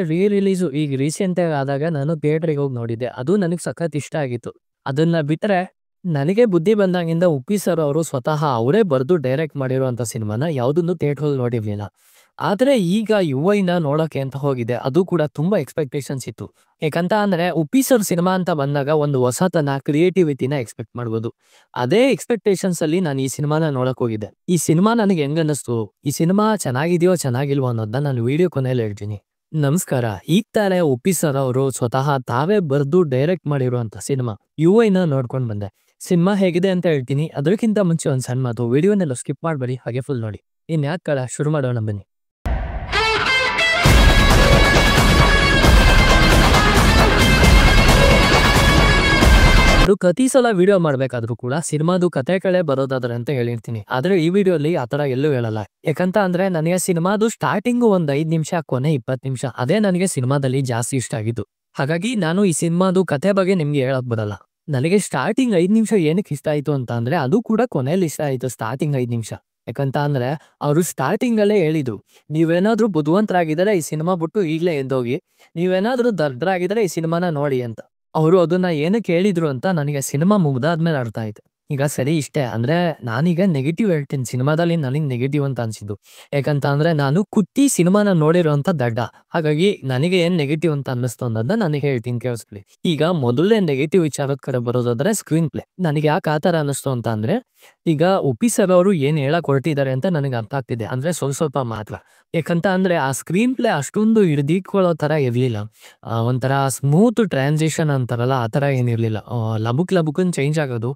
ರೀ ರಿಲೀಸು ಈಗ ರೀಸೆಂಟಾಗಿ ಆದಾಗ ನಾನು ಥಿಯೇಟ್ರಿಗೆ ಹೋಗಿ ನೋಡಿದ್ದೆ. ಅದು ನನಗೆ ಸಖತ್ ಇಷ್ಟ ಆಗಿತ್ತು. ಅದನ್ನ ಬಿಟ್ರೆ ನನಗೆ ಬುದ್ಧಿ ಬಂದಾಗಿಂದ ಉಪ್ಪಿ ಸರ್ ಅವರು ಸ್ವತಃ ಅವರೇ ಬರೆದು ಡೈರೆಕ್ಟ್ ಮಾಡಿರುವಂಥ ಸಿನಿಮಾನ ಯಾವುದನ್ನು ಥಿಯೇಟ್ರಲ್ಲಿ ನೋಡಿರ್ಲಿಲ್ಲ. ಆದ್ರೆ ಈಗ ಯುವೈನ ನೋಡೋಕೆ ಅಂತ ಹೋಗಿದೆ. ಅದು ಕೂಡ ತುಂಬಾ ಎಕ್ಸ್‌ಪೆಕ್ಟೇಷನ್ಸ್ ಇತ್ತು. ಯಾಕಂತ ಅಂದ್ರೆ ಉಪ್ಪಿ ಸರ್ ಸಿನಿಮಾ ಅಂತ ಬಂದಾಗ ಒಂದು ಹೊಸತನ, ಕ್ರಿಯೇಟಿವಿಟಿನ ಎಕ್ಸ್‌ಪೆಕ್ಟ್ ಮಾಡ್ಬೋದು. ಅದೇ ಎಕ್ಸ್‌ಪೆಕ್ಟೇಷನ್ಸ್ ಅಲ್ಲಿ ನಾನು ಈ ಸಿನಿಮಾನ ನೋಡಕ್ ಹೋಗಿದ್ದೆ. ಈ ಸಿನಿಮಾ ನನಗೆ ಹೆಂಗ್ ಅನ್ನಿಸ್ತು, ಈ ಸಿನಿಮಾ ಚೆನ್ನಾಗಿದೆಯೋ ಚೆನ್ನಾಗಿಲ್ವೋ ಅನ್ನೋದನ್ನ ನಾನು ವಿಡಿಯೋ ಕೊನೆಯಲ್ಲಿ ಹೇಳ್ತೀನಿ. ನಮಸ್ಕಾರ. ಈಗ ತಾನೇ ಉಪ್ಪಿ ಸರ್ ಅವರು ಸ್ವತಃ ತಾವೇ ಬರೆದು ಡೈರೆಕ್ಟ್ ಮಾಡಿರುವಂತ ಸಿನಿಮಾ ಯುವೈನ ನೋಡ್ಕೊಂಡ್ ಬಂದೆ. ಸಿನಿಮಾ ಹೇಗಿದೆ ಅಂತ ಹೇಳ್ತೀನಿ. ಅದಕ್ಕಿಂತ ಮುಂಚೆ ಒಂದು ಸಣ್ಣ ಮಾತು, ವಿಡಿಯೋನೆಲ್ಲ ಸ್ಕಿಪ್ ಮಾಡಬೇಡಿ, ಹಾಗೆ ಫುಲ್ ನೋಡಿ. ಇನ್ಯಾಕ್ ಕಳ ಶುರು ಮಾಡೋಣ ಬನ್ನಿ. ಅದು ಪ್ರತಿ ಸಲ ವಿಡಿಯೋ ಮಾಡ್ಬೇಕಾದ್ರೂ ಕೂಡ ಸಿನಿಮಾದು ಕಥೆಗಳೇ ಬರೋದಾದ್ರೆ ಅಂತ ಹೇಳಿರ್ತೀನಿ. ಆದ್ರೆ ಈ ವಿಡಿಯೋಲಿ ಆತರ ಎಲ್ಲೂ ಹೇಳಲ್ಲ. ಯಾಕಂತ ಅಂದ್ರೆ ನನಗೆ ಸಿನಿಮಾದು ಸ್ಟಾರ್ಟಿಂಗು ಒಂದ್ 5 ನಿಮಿಷ, ಕೊನೆ 20 ನಿಮಿಷ, ಅದೇ ನನಗೆ ಸಿನಿಮಾದಲ್ಲಿ ಜಾಸ್ತಿ ಇಷ್ಟ ಆಗಿದ್ದು. ಹಾಗಾಗಿ ನಾನು ಈ ಸಿನಿಮಾದು ಕಥೆ ಬಗ್ಗೆ ನಿಮ್ಗೆ ಹೇಳಕ್ ಬರಲ್ಲ. ನನಗೆ ಸ್ಟಾರ್ಟಿಂಗ್ 5 ನಿಮಿಷ ಏನಕ್ಕೆ ಇಷ್ಟ ಆಯ್ತು ಅಂತ ಅಂದ್ರೆ ಅದು ಕೂಡ ಕೊನೆಯಲ್ಲಿ ಇಷ್ಟ ಆಯ್ತು. ಸ್ಟಾರ್ಟಿಂಗ್ 5 ನಿಮಿಷ ಯಾಕಂತ ಅಂದ್ರೆ ಅವರು ಸ್ಟಾರ್ಟಿಂಗ್ ಅಲ್ಲೇ ಹೇಳಿದ್ರು, ನೀವೇನಾದ್ರೂ ಬುದ್ಧಿವಂತರಾಗಿದ್ದಾರೆ ಈ ಸಿನಿಮಾ ಬಿಟ್ಟು ಈಗ್ಲೇ ಎದ್ದೋಗಿ, ನೀವೇನಾದ್ರೂ ದರ್ದ್ರಾಗಿದ್ದಾರೆ ಈ ಸಿನಿಮಾನ ನೋಡಿ ಅಂತ. ಅವರು ಅದನ್ನ ಏನಕ್ಕೆ ಹೇಳಿದ್ರು ಅಂತ ನನಗೆ ಸಿನಿಮಾ ಮುಗ್ದಾದ್ಮೇಲೆ ಅರ್ಥ ಆಯ್ತು. ಈಗ ಸರಿ ಇಷ್ಟೇ ಅಂದ್ರೆ ನಾನೀಗ ನೆಗೆಟಿವ್ ಹೇಳ್ತೀನಿ. ಸಿನಿಮಾದಲ್ಲಿ ನನಗೆ ನೆಗೆಟಿವ್ ಅಂತ ಅನ್ಸಿದ್ದು ಯಾಕಂತ ಅಂದ್ರೆ ನಾನು ಕುತ್ತಿ ಸಿನಿಮಾನ ನೋಡಿರೋಂಥ ದಡ್ಡ. ಹಾಗಾಗಿ ನನಗೆ ಏನ್ ನೆಗೆಟಿವ್ ಅಂತ ಅನ್ನಿಸ್ತು ಅನ್ನೋದನ್ನ ನನಗೆ ಹೇಳ್ತೀನಿ, ಕೇಳಿಸ್ಕೊಳ್ಳಿ. ಈಗ ಮೊದಲನೇ ನೆಗೆಟಿವ್ ವಿಚಾರದ ಕಡೆ ಬರೋದಾದ್ರೆ ಸ್ಕ್ರೀನ್ ಪ್ಲೇ. ನನಗೆ ಯಾಕೆ ಆ ತರ ಅನ್ನಿಸ್ತು ಅಂತ ಅಂದ್ರೆ, ಈಗ ಉಪ್ಪಿ ಸರ್ ಅವರು ಏನ್ ಹೇಳಕ್ ಹೊರಟಿದ್ದಾರೆ ಅಂತ ನನಗೆ ಅರ್ಥ ಆಗ್ತಿದೆ, ಅಂದ್ರೆ ಸ್ವಲ್ಪ ಮಾತ್ರ. ಯಾಕಂತ ಅಂದ್ರೆ ಆ ಸ್ಕ್ರೀನ್ ಪ್ಲೇ ಅಷ್ಟೊಂದು ಹಿಡ್ದಿಟ್ಕೊಳ್ಳೋ ತರ ಇರ್ಲಿಲ್ಲ. ಒಂಥರ ಸ್ಮೂತ್ ಟ್ರಾನ್ಸಿಷನ್ ಅಂತಾರಲ್ಲ ಆ ತರ ಏನಿರ್ಲಿಲ್ಲ. ಲಬುಕ್ ಚೇಂಜ್ ಆಗೋದು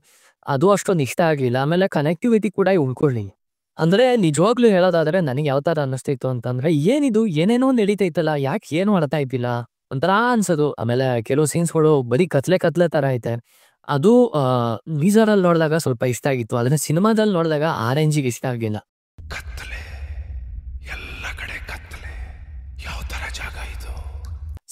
ಅದು ಅಷ್ಟೊಂದು ಇಷ್ಟ ಆಗ್ಲಿಲ್ಲ. ಆಮೇಲೆ ಕನೆಕ್ಟಿವಿಟಿ ಕೂಡ ಉಳ್ಕೊಳ್ಳಿ. ಅಂದ್ರೆ ನಿಜವಾಗ್ಲೂ ಹೇಳೋದಾದ್ರೆ ನನಗೆ ಯಾವ ತರ ಅನ್ನಿಸ್ತಿತ್ತು ಅಂತಂದ್ರೆ, ಏನಿದು ಏನೇನೋ ನಡೀತೈತಲ್ಲ, ಯಾಕೆ ಏನು ಮಾಡ್ತಾ ಇದ್ದಿಲ್ಲ ಒಂಥರ ಅನ್ಸೋದು. ಆಮೇಲೆ ಕೆಲವು ಸೀನ್ಸ್ಗಳು ಬರೀ ಕತ್ಲೆ ತರ ಐತೆ. ಅದು ಟೀಸರ್ ಅಲ್ಲಿ ನೋಡಿದಾಗ ಸ್ವಲ್ಪ ಇಷ್ಟ ಆಗಿತ್ತು, ಆದ್ರೆ ಸಿನಿಮಾದಲ್ಲಿ ನೋಡಿದಾಗ ಆ ರೇಂಜಿಗೆ ಇಷ್ಟ ಆಗಿಲ್ಲ. ಕತ್ತಲೆ, ಎಲ್ಲ ಕಡೆ ಕತ್ತಲೆ, ಯಾವ ತರ ಜಾಗ ಇದು?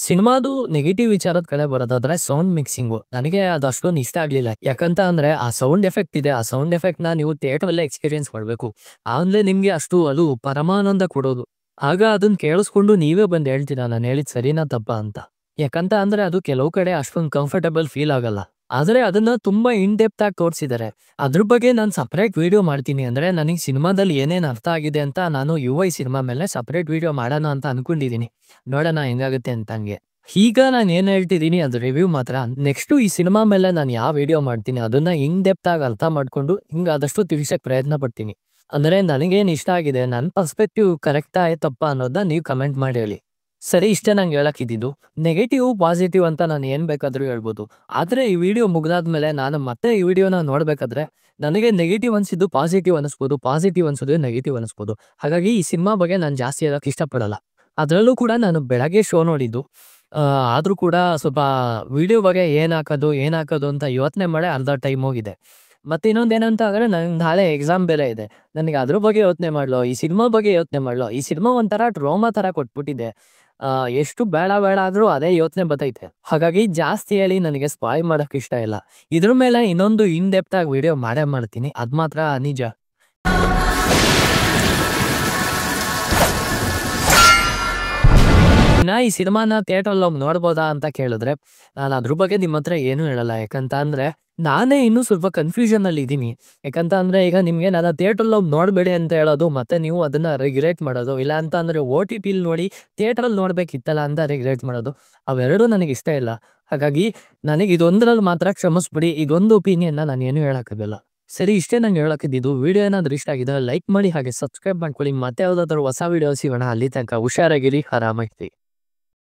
ಸಿನಿಮಾದು ನೆಗೆಟಿವ್ ವಿಚಾರದ ಕಡೆ ಬರೋದಾದ್ರೆ ಸೌಂಡ್ ಮಿಕ್ಸಿಂಗು ನನಗೆ ಅದು ಅಷ್ಟೊಂದು ಇಷ್ಟ ಆಗ್ಲಿಲ್ಲ. ಯಾಕಂತ ಅಂದ್ರೆ ಆ ಸೌಂಡ್ ಎಫೆಕ್ಟ್ ಇದೆ, ಆ ಸೌಂಡ್ ಎಫೆಕ್ಟ್ ನ ನೀವು ಥಿಯೇಟರ್ ಅಲ್ಲೇ ಎಕ್ಸ್ಪೀರಿಯನ್ಸ್ ಮಾಡ್ಬೇಕು. ಆಮೇಲೆ ನಿಮ್ಗೆ ಅಷ್ಟು ಅದು ಪರಮಾನಂದ ಕೊಡೋದು. ಆಗ ಅದನ್ನ ಕೇಳಿಸ್ಕೊಂಡು ನೀವೇ ಬಂದು ಹೇಳ್ತೀರಾ ನಾನು ಹೇಳಿದ್ ಸರಿನಾ ತಪ್ಪಾ ಅಂತ. ಯಾಕಂತ ಅಂದ್ರೆ ಅದು ಕೆಲವು ಕಡೆ ಅಷ್ಟೊಂದು ಕಂಫರ್ಟಬಲ್ ಫೀಲ್ ಆಗಲ್ಲ. ಆದ್ರೆ ಅದನ್ನ ತುಂಬಾ ಇನ್ ಡೆಪ್ತ್ ಆಗಿ ತೋರಿಸಿದ್ದಾರೆ. ಅದ್ರ ಬಗ್ಗೆ ನಾನು ಸಪರೇಟ್ ವಿಡಿಯೋ ಮಾಡ್ತೀನಿ. ಅಂದ್ರೆ ನನಗೆ ಸಿನಿಮಾದಲ್ಲಿ ಏನೇನ್ ಅರ್ಥ ಆಗಿದೆ ಅಂತ ನಾನು ಯುವೈ ಸಿನಿಮಾ ಮೇಲೆ ಸಪರೇಟ್ ವಿಡಿಯೋ ಮಾಡೋಣ ಅಂತ ಅನ್ಕೊಂಡಿದೀನಿ. ನೋಡೋಣ ಹೆಂಗಾಗುತ್ತೆ ಅಂತ ಹಂಗೆ. ಈಗ ನಾನು ಏನ್ ಹೇಳ್ತಿದೀನಿ ಅದು ರಿವ್ಯೂ ಮಾತ್ರ. ನೆಕ್ಸ್ಟ್ ಈ ಸಿನಿಮಾ ಮೇಲೆ ನಾನು ಯಾವ ವಿಡಿಯೋ ಮಾಡ್ತೀನಿ ಅದನ್ನ ಇನ್ ಡೆಪ್ತ್ ಆಗಿ ಅರ್ಥ ಮಾಡ್ಕೊಂಡು ಹಿಂಗ ಆದಷ್ಟು ತಿಳಿಸಕ್ ಪ್ರಯತ್ನ ಪಡ್ತೀನಿ. ಅಂದ್ರೆ ನನಗೇನ್ ಇಷ್ಟ ಆಗಿದೆ, ನನ್ನ ಪರ್ಸ್ಪೆಕ್ಟಿವ್ ಕರೆಕ್ಟಾ ತಪ್ಪಾ ಅನ್ನೋದನ್ನ ನೀವು ಕಮೆಂಟ್ ಮಾಡಿ ಹೇಳಿ. ಸರಿ, ಇಷ್ಟೇ ನಂಗೆ ಹೇಳಕ್ ಇದ್ದಿದ್ದು. ನೆಗೆಟಿವ್ ಪಾಸಿಟಿವ್ ಅಂತ ನಾನು ಏನ್ ಬೇಕಾದ್ರೂ ಹೇಳ್ಬೋದು. ಆದ್ರೆ ಈ ವಿಡಿಯೋ ಮುಗ್ದಾದ್ಮೇಲೆ ನಾನು ಮತ್ತೆ ಈ ವಿಡಿಯೋನ ನೋಡ್ಬೇಕಾದ್ರೆ ನನಗೆ ನೆಗೆಟಿವ್ ಅನ್ಸಿದ್ದು ಪಾಸಿಟಿವ್ ಅನಿಸ್ಬೋದು, ಪಾಸಿಟಿವ್ ಅನ್ಸೋದು ನೆಗೆಟಿವ್ ಅನಿಸ್ಬೋದು. ಹಾಗಾಗಿ ಈ ಸಿನಿಮಾ ಬಗ್ಗೆ ನಾನು ಜಾಸ್ತಿ ಹೇಳಕ್ ಇಷ್ಟಪಡಲ್ಲ. ಅದ್ರಲ್ಲೂ ಕೂಡ ನಾನು ಬೆಳಗ್ಗೆ ಶೋ ನೋಡಿದ್ದು. ಆದ್ರೂ ಕೂಡ ಸ್ವಲ್ಪ ವಿಡಿಯೋ ಬಗ್ಗೆ ಏನ್ ಹಾಕೋದು ಅಂತ ಯೋಚನೆ ಮಾಡೇ ಅರ್ಧ ಟೈಮ್ ಹೋಗಿದೆ. ಮತ್ತೆ ಇನ್ನೊಂದೇನಂತ ಅಂದ್ರೆ ನಂಗೆ ನಾಳೆ ಎಕ್ಸಾಮ್ ಬೇರೆ ಇದೆ. ನನಗೆ ಅದ್ರ ಬಗ್ಗೆ ಯೋಚನೆ ಮಾಡ್ಲೋ, ಈ ಸಿನಿಮಾ ಬಗ್ಗೆ ಯೋಚನೆ ಮಾಡ್ಲೋ, ಈ ಸಿನಿಮಾ ಒಂಥರ ಟ್ರೋಮಾ ತರ ಕೊಟ್ಬಿಟ್ಟಿದೆ. ಎಷ್ಟು ಬೇಡ ಆದ್ರೂ ಅದೇ ಯೋಚನೆ ಬರ್ತೈತೆ. ಹಾಗಾಗಿ ಜಾಸ್ತಿ ಹೇಳಿ ನನಗೆ ಸ್ಪಾಯ್ಲ್ ಮಾಡಕ್ ಇಷ್ಟ ಇಲ್ಲ. ಇದ್ರ ಮೇಲೆ ಇನ್ನೊಂದು ಇನ್ ಡೆಪ್ತ್ ಆಗಿ ವಿಡಿಯೋ ಮಾಡೇ ಮಾಡ್ತೀನಿ, ಅದ್ ಮಾತ್ರ ನಿಜ. ಈ ಸಿನಿಮಾನ ಥಿಯೇಟರ್ ಹೋಗಿ ನೋಡ್ಬೋದಾ ಅಂತ ಕೇಳಿದ್ರೆ ನಾನು ಅದ್ರ ಬಗ್ಗೆ ನಿಮ್ಮ ಹತ್ರ ಏನು ಹೇಳಲ್ಲ. ಯಾಕಂತ ಅಂದ್ರೆ ನಾನೇ ಇನ್ನೂ ಸ್ವಲ್ಪ ಕನ್ಫ್ಯೂಷನ್ ಅಲ್ಲಿ ಇದ್ದೀನಿ. ಯಾಕಂತ ಅಂದ್ರೆ ಈಗ ನಿಮ್ಗೆ ನಾನು ಥಿಯೇಟರ್ ಹೋಗಿ ನೋಡ್ಬೇಡಿ ಅಂತ ಹೇಳೋದು, ಮತ್ತೆ ನೀವು ಅದನ್ನ ರಿಗ್ರೆಟ್ ಮಾಡೋದು, ಇಲ್ಲ ಅಂತ ಅಂದ್ರೆ OTT ನೋಡಿ ಥಿಯೇಟರ್ ಅಲ್ಲಿ ನೋಡ್ಬೇಕಿತ್ತಲ್ಲ ಅಂತ ರಿಗ್ರೆಟ್ ಮಾಡೋದು, ಅವೆರಡೂ ನನಗೆ ಇಷ್ಟ ಇಲ್ಲ. ಹಾಗಾಗಿ ನನಗೆ ಇದೊಂದರಲ್ಲಿ ಮಾತ್ರ ಕ್ಷಮಿಸ್ಬಿಡಿ. ಇದೊಂದು ಒಪಿನಿಯನ್ ನಾನು ಏನು ಹೇಳಕ್ಕಾಗಲ್ಲ. ಸರಿ, ಇಷ್ಟೇ ನಂಗೆ ಹೇಳಕ್ಕಿದ್ದು. ವಿಡಿಯೋ ಏನಾದ್ರು ಇಷ್ಟ ಆಗಿದೆ ಲೈಕ್ ಮಾಡಿ, ಹಾಗೆ ಸಬ್ಸ್ಕ್ರೈಬ್ ಮಾಡ್ಕೊಳ್ಳಿ. ಮತ್ತೆ ಯಾವ್ದಾದ್ರು ಹೊಸ ವಿಡಿಯೋ ಸಿಗೋಣ. ಅಲ್ಲಿ ತನಕ ಹುಷಾರಾಗಿರಿ, ಆರಾಮಾಗಿರಿ.